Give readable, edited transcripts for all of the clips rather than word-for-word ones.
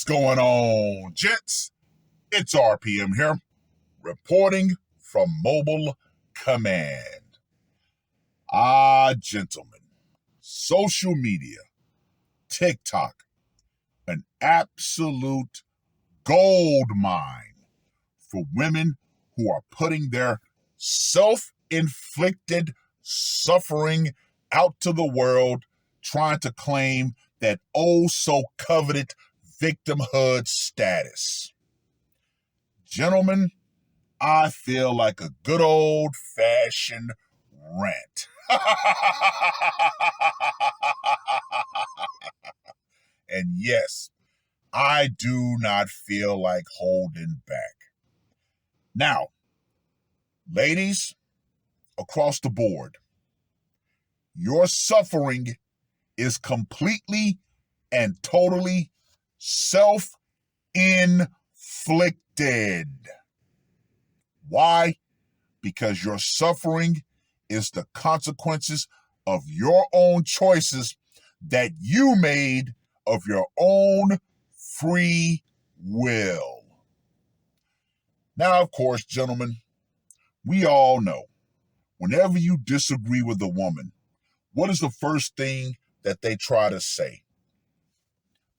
What's going on, gents? It's RPM here, reporting from Mobile Command. Gentlemen, social media, TikTok, an absolute gold mine for women who are putting their self-inflicted suffering out to the world, trying to claim that oh so coveted victimhood status. Gentlemen, I feel like a good old-fashioned rant. And yes, I do not feel like holding back. Now, ladies, across the board, your suffering is completely and totally self-inflicted. Why? Because your suffering is the consequences of your own choices that you made of your own free will. Now, of course, gentlemen, we all know whenever you disagree with a woman, what is the first thing that they try to say?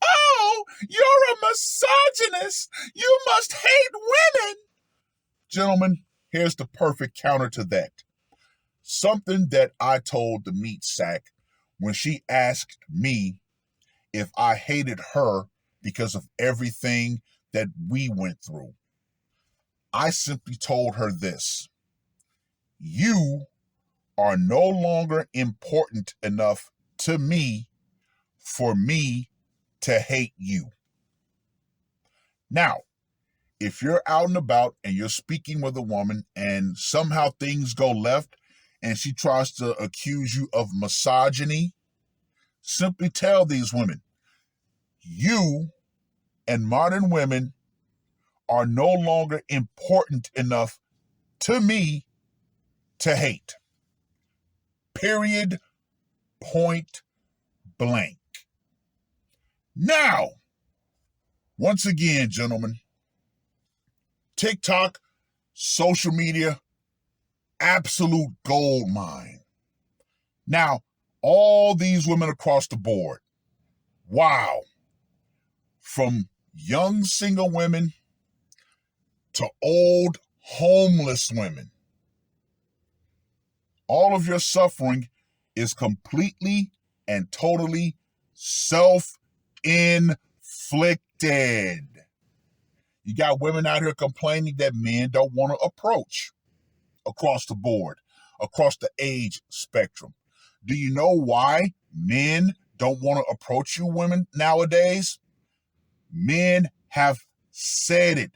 Oh, you're a misogynist. You must hate women. Gentlemen, here's the perfect counter to that. Something that I told the meat sack when she asked me if I hated her because of everything that we went through. I simply told her this: you are no longer important enough to me for me to hate you. Now, if you're out and about and you're speaking with a woman and somehow things go left and she tries to accuse you of misogyny, simply tell these women, you and modern women are no longer important enough to me to hate. Period. Point blank. Now, once again, gentlemen, TikTok, social media, absolute gold mine. Now, all these women across the board, wow, from young single women to old homeless women, all of your suffering is completely and totally self-inflicted. You got women out here complaining that men don't want to approach across the board, across the age spectrum. Do you know why men don't want to approach you women nowadays? Men have said it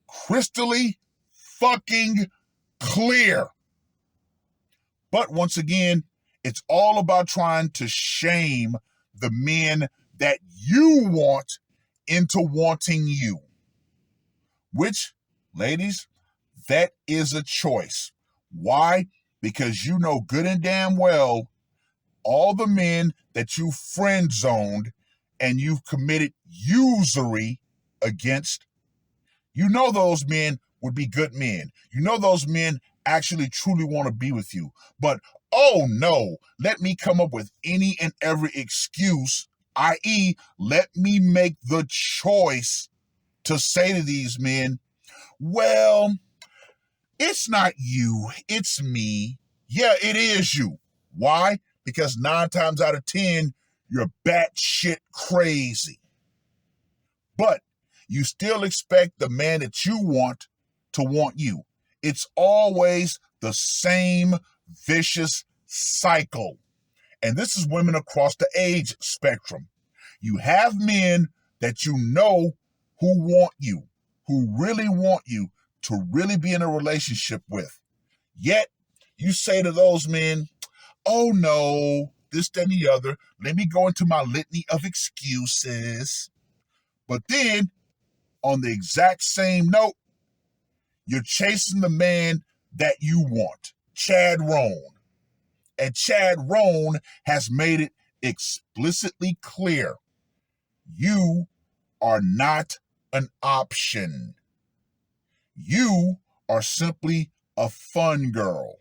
crystally fucking clear. But once again, it's all about trying to shame the men that you want into wanting you. Which, ladies, that is a choice. Why? Because you know good and damn well all the men that you friend zoned and you've committed usury against, you know those men would be good men. You know those men actually truly want to be with you. But, oh no, let me come up with any and every excuse, i.e., let me make the choice to say to these men, well, it's not you, it's me. Yeah, it is you. Why? Because 9 times out of 10, you're batshit crazy. But you still expect the man that you want to want you. It's always the same vicious cycle. And this is women across the age spectrum. You have men that you know who want you, who really want you to really be in a relationship with. Yet, you say to those men, oh no, this, that, and the other. Let me go into my litany of excuses. But then, on the exact same note, you're chasing the man that you want, Chad Rohn. And Chad Rohn has made it explicitly clear. You are not an option. You are simply a fun girl.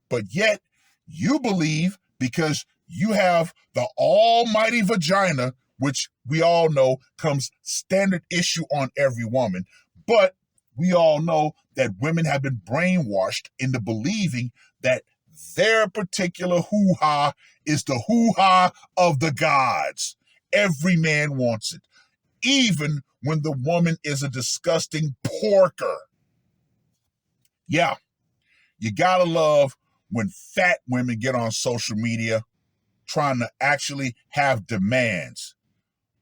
But yet, you believe because you have the almighty vagina, which we all know comes standard issue on every woman, but we all know that women have been brainwashed into believing that their particular hoo-ha is the hoo-ha of the gods. Every man wants it, even when the woman is a disgusting porker. Yeah, you gotta love when fat women get on social media trying to actually have demands.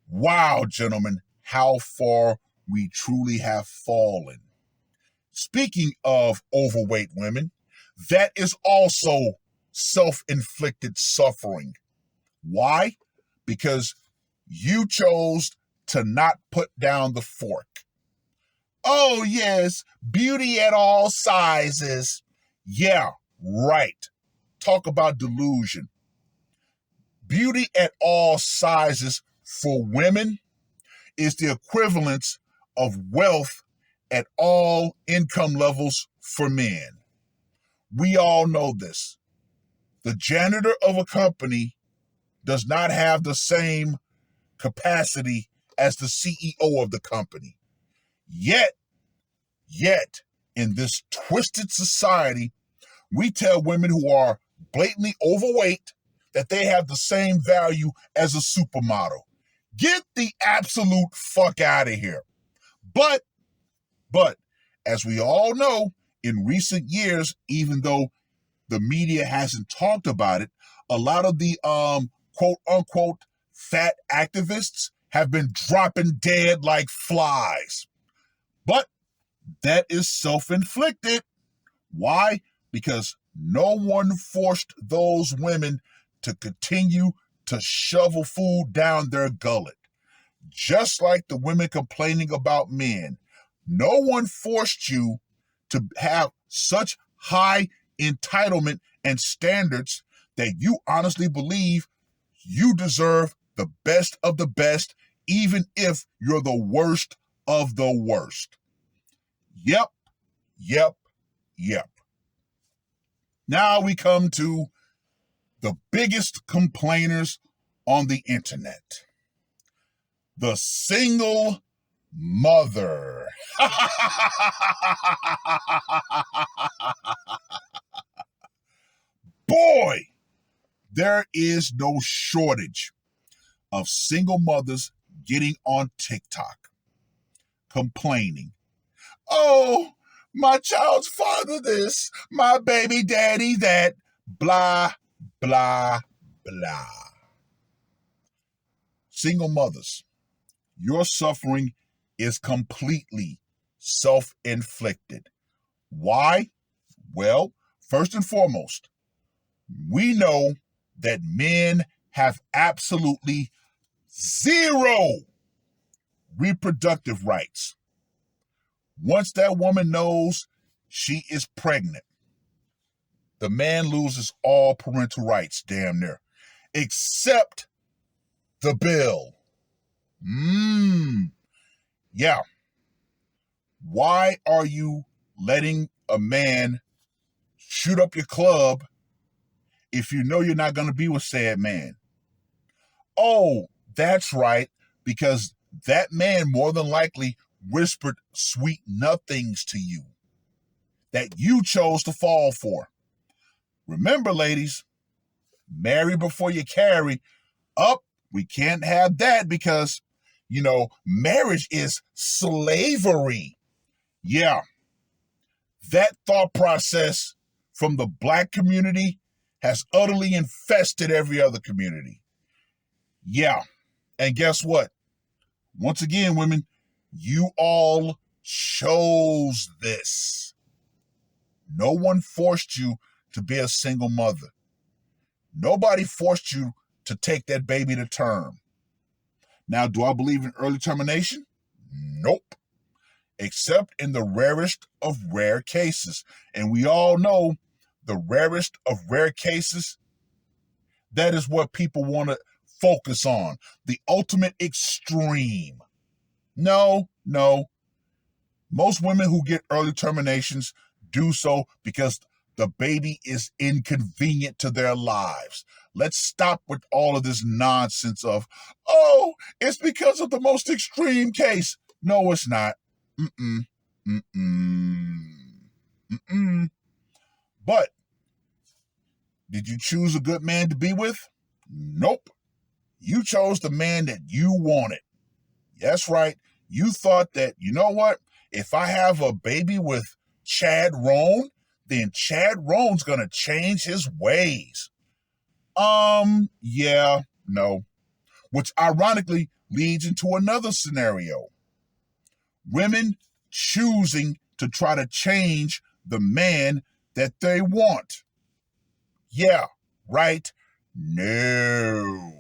Wow, gentlemen, how far we truly have fallen. Speaking of overweight women, that is also self-inflicted suffering. Why? Because you chose to not put down the fork. Oh, yes, beauty at all sizes. Yeah, right. Talk about delusion. Beauty at all sizes for women is the equivalence of wealth at all income levels for men. We all know this. The janitor of a company does not have the same capacity as the CEO of the company. Yet, in this twisted society, we tell women who are blatantly overweight that they have the same value as a supermodel. Get the absolute fuck out of here. But, as we all know, in recent years, even though the media hasn't talked about it, a lot of the quote unquote fat activists have been dropping dead like flies. But that is self-inflicted. Why? Because no one forced those women to continue to shovel food down their gullet. Just like the women complaining about men, no one forced you to have such high entitlement and standards that you honestly believe you deserve the best of the best, even if you're the worst of the worst. Yep. Now we come to the biggest complainers on the internet. The single mother. Boy, there is no shortage of single mothers getting on TikTok complaining. Oh, my child's father this, my baby daddy that, blah, blah, blah. Single mothers, your suffering is completely self-inflicted. Why? Well, first and foremost, we know that men have absolutely zero reproductive rights. Once that woman knows she is pregnant, the man loses all parental rights, damn near, except the bill. Yeah. Why are you letting a man shoot up your club if you know you're not going to be with said man? Oh, that's right, because that man more than likely whispered sweet nothings to you that you chose to fall for. Remember, ladies, marry before you carry. We can't have that because, marriage is slavery. Yeah, that thought process from the Black community has utterly infested every other community. Yeah, and guess what? Once again, women, you all chose this. No one forced you to be a single mother. Nobody forced you to take that baby to term. Now, do I believe in early termination? Nope. Except in the rarest of rare cases. And we all know the rarest of rare cases, that is what people want to focus on. The ultimate extreme. No, no. Most women who get early terminations do so because the baby is inconvenient to their lives. Let's stop with all of this nonsense of, oh, it's because of the most extreme case. No, it's not. Mm-mm. Mm-mm. Mm-mm. But did you choose a good man to be with? Nope. You chose the man that you wanted. That's right. You thought that, you know what? If I have a baby with Chad Rohn, then Chad Rohn's going to change his ways. Yeah, no. Which ironically leads into another scenario. Women choosing to try to change the man that they want. Yeah, right? No.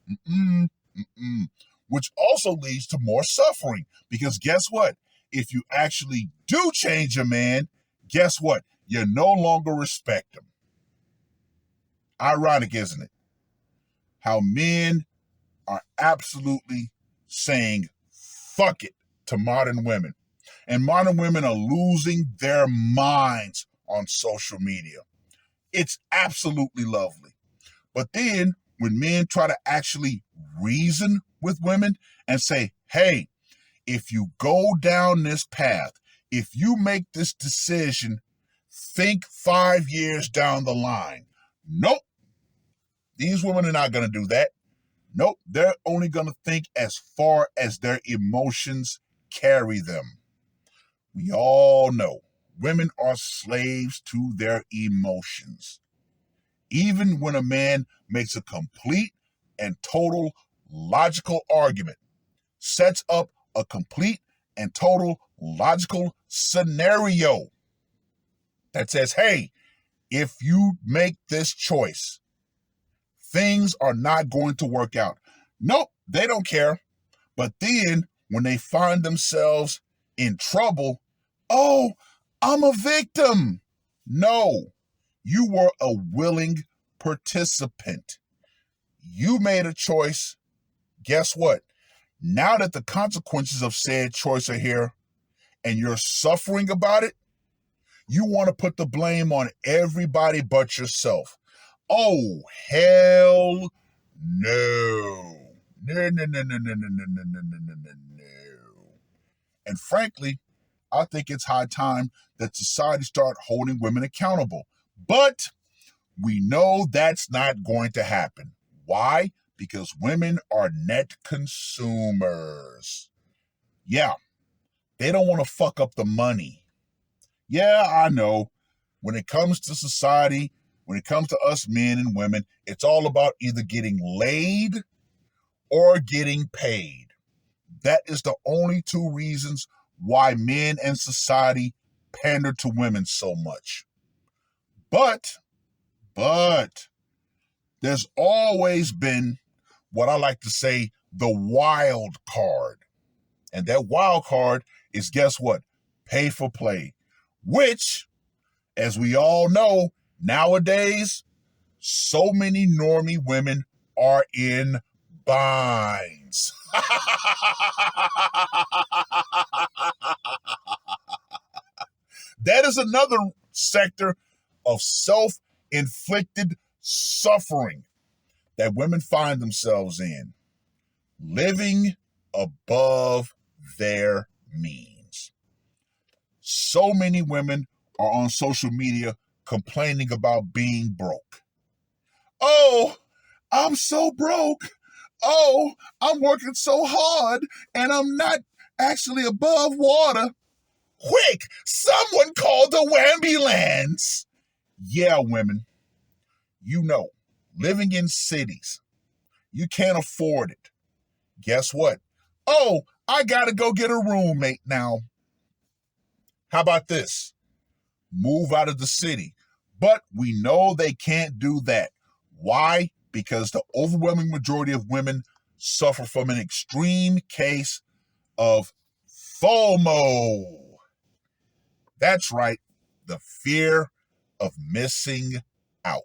Mm-mm, mm-mm. Which also leads to more suffering. Because guess what? If you actually do change a man, guess what? You no longer respect him. Ironic, isn't it? How men are absolutely saying fuck it to modern women. And modern women are losing their minds on social media. It's absolutely lovely. But then when men try to actually reason with women and say, hey, if you go down this path, if you make this decision, think 5 years down the line. Nope. These women are not going to do that. Nope. They're only going to think as far as their emotions carry them. We all know women are slaves to their emotions. Even when a man makes a complete and total logical argument, sets up a complete and total logical scenario that says, hey, if you make this choice, things are not going to work out. Nope, they don't care. But then when they find themselves in trouble, oh, I'm a victim. No, you were a willing participant. You made a choice. Guess what? Now that the consequences of said choice are here and you're suffering about it, you want to put the blame on everybody but yourself. Oh, hell no. No, no, no, no, no, no, no, no, no, no, no, no. And frankly, I think it's high time that society start holding women accountable. But we know that's not going to happen. Why? Because women are net consumers. Yeah, they don't want to fuck up the money. Yeah, I know. When it comes to society, when it comes to us men and women, it's all about either getting laid or getting paid. That is the only two reasons why men and society pander to women so much. But, but, there's always been what I like to say the wild card. And that wild card is, guess what? Pay for play, which, as we all know, nowadays, so many normie women are in binds. That is another sector of self-inflicted suffering that women find themselves in, living above their means. So many women are on social media complaining about being broke. Oh, I'm so broke. Oh, I'm working so hard and I'm not actually above water. Quick, someone call the ambulance. Yeah, women, you know, living in cities, you can't afford it. Guess what? Oh, I gotta go get a roommate now. How about this? Move out of the city. But we know they can't do that. Why? Because the overwhelming majority of women suffer from an extreme case of FOMO. That's right, the fear of missing out.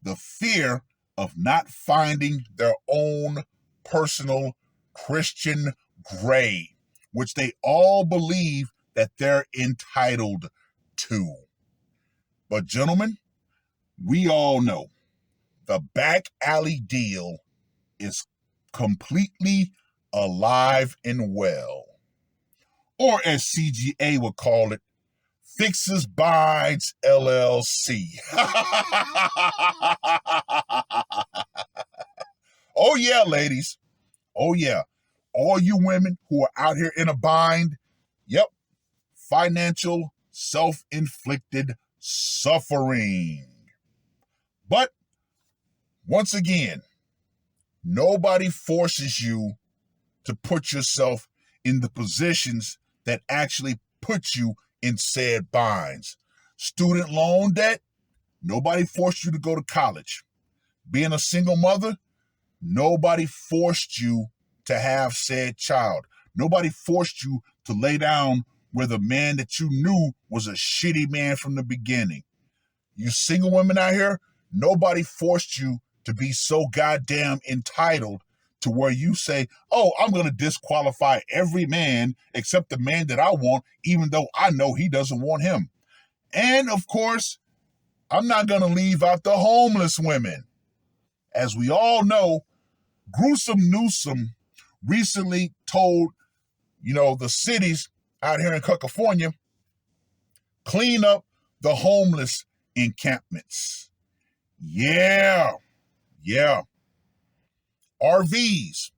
The fear of not finding their own personal Christian gray, which they all believe that they're entitled to. But gentlemen, we all know the back alley deal is completely alive and well. Or as CGA would call it, Fixes Binds LLC. Oh yeah, ladies. Oh yeah. All you women who are out here in a bind, yep, financial self-inflicted suffering. But once again, nobody forces you to put yourself in the positions that actually put you in said binds. Student loan debt, nobody forced you to go to college. Being a single mother, nobody forced you to have said child. Nobody forced you to lay down with a man that you knew was a shitty man from the beginning. You single women out here, nobody forced you to be so goddamn entitled to where you say, oh, I'm going to disqualify every man except the man that I want, even though I know he doesn't want him. And of course, I'm not going to leave out the homeless women. As we all know, Gruesome Newsom recently told, the cities out here in California, clean up the homeless encampments. Yeah. RVs,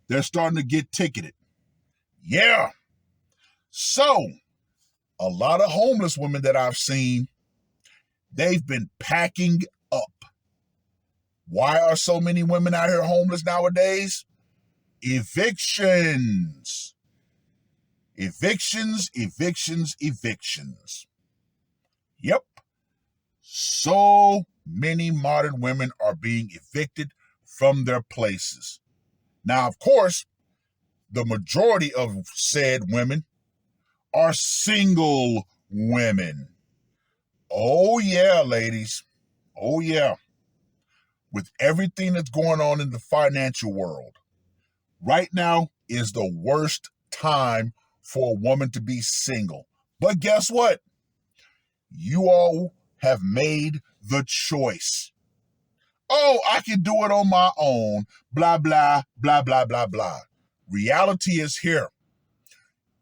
they're starting to get ticketed. Yeah. So, a lot of homeless women that I've seen, they've been packing up. Why are so many women out here homeless nowadays? Evictions. Yep. So many modern women are being evicted from their places. Now, of course, the majority of said women are single women. Oh yeah, ladies. Oh yeah. With everything that's going on in the financial world, right now is the worst time for a woman to be single. But guess what? You all have made the choice. Oh, I can do it on my own. Blah, blah, blah, blah, blah, blah. Reality is here.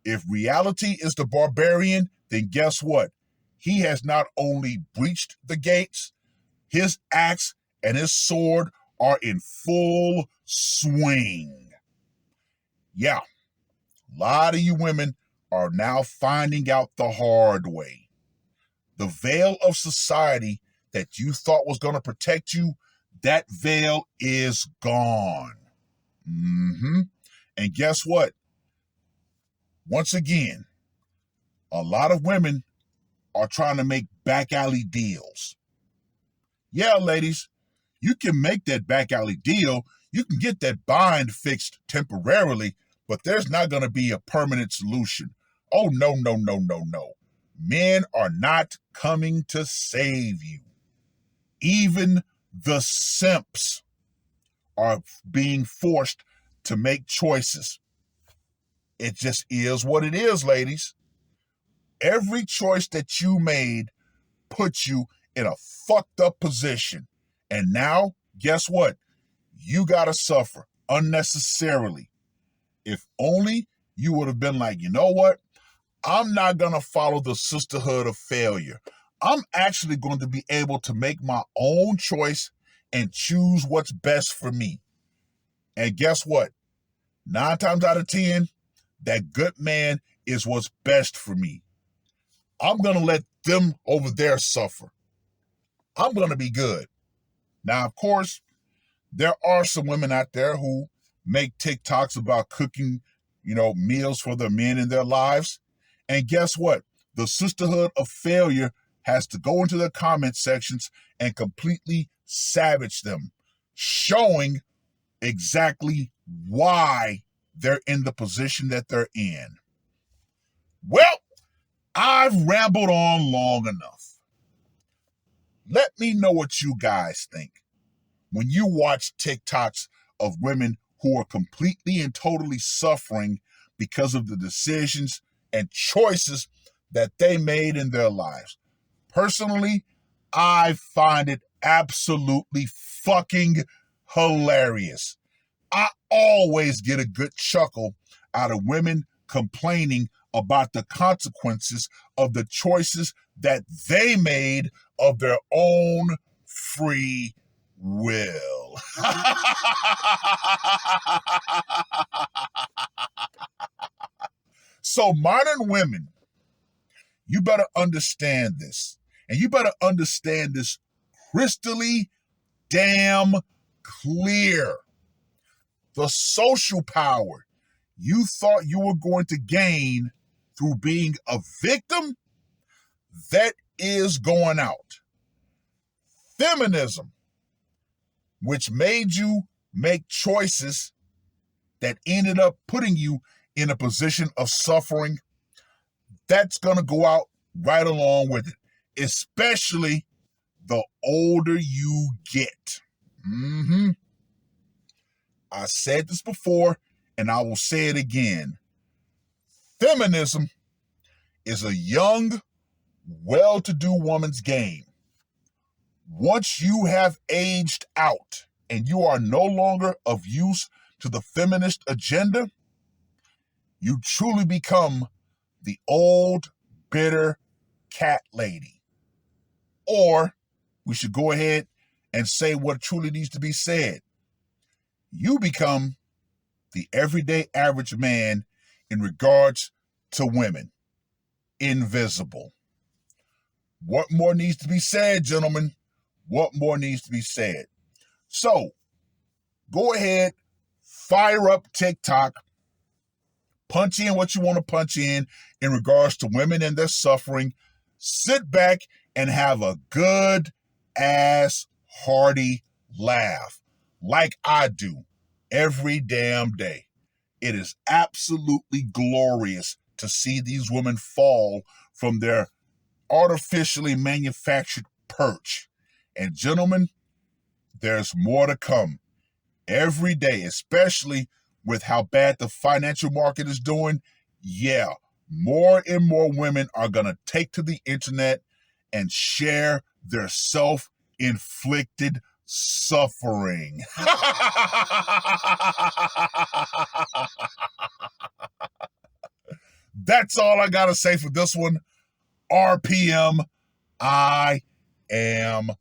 If reality is the barbarian, then guess what? He has not only breached the gates, his axe and his sword are in full swing. Yeah, a lot of you women are now finding out the hard way. The veil of society that you thought was going to protect you, that veil is gone. And guess what? Once again, a lot of women are trying to make back alley deals. Yeah, ladies, you can make that back alley deal. You can get that bind fixed temporarily, but there's not going to be a permanent solution. Oh, no. Men are not coming to save you. Even the simps are being forced to make choices. It just is what it is, ladies. Every choice that you made puts you in a fucked up position. And now, guess what? You gotta suffer unnecessarily. If only you would have been like, you know what? I'm not gonna follow the sisterhood of failure. I'm actually going to be able to make my own choice and choose what's best for me. And guess what? 9 times out of 10, that good man is what's best for me. I'm going to let them over there suffer. I'm going to be good. Now, of course, there are some women out there who make TikToks about cooking, meals for their men in their lives. And guess what? The sisterhood of failure has to go into the comment sections and completely savage them, showing exactly why they're in the position that they're in. Well, I've rambled on long enough. Let me know what you guys think when you watch TikToks of women who are completely and totally suffering because of the decisions and choices that they made in their lives. Personally, I find it absolutely fucking hilarious. I always get a good chuckle out of women complaining about the consequences of the choices that they made of their own free will. So, modern women, you better understand this. And you better understand this crystally damn clear. The social power you thought you were going to gain through being a victim, that is going out. Feminism, which made you make choices that ended up putting you in a position of suffering, that's going to go out right along with it, especially the older you get. I said this before, and I will say it again. Feminism is a young, well-to-do woman's game. Once you have aged out and you are no longer of use to the feminist agenda, you truly become the old, bitter cat lady. Or we should go ahead and say what truly needs to be said. You become the everyday average man in regards to women. Invisible. What more needs to be said, gentlemen? What more needs to be said? So, go ahead, fire up TikTok, punch in what you want to punch in regards to women and their suffering. Sit back and have a good ass hearty laugh like I do every damn day. It is absolutely glorious to see these women fall from their artificially manufactured perch. And gentlemen, there's more to come every day, especially with how bad the financial market is doing. Yeah, more and more women are going to take to the internet and share their self-inflicted suffering. That's all I got to say for this one. RPM, I am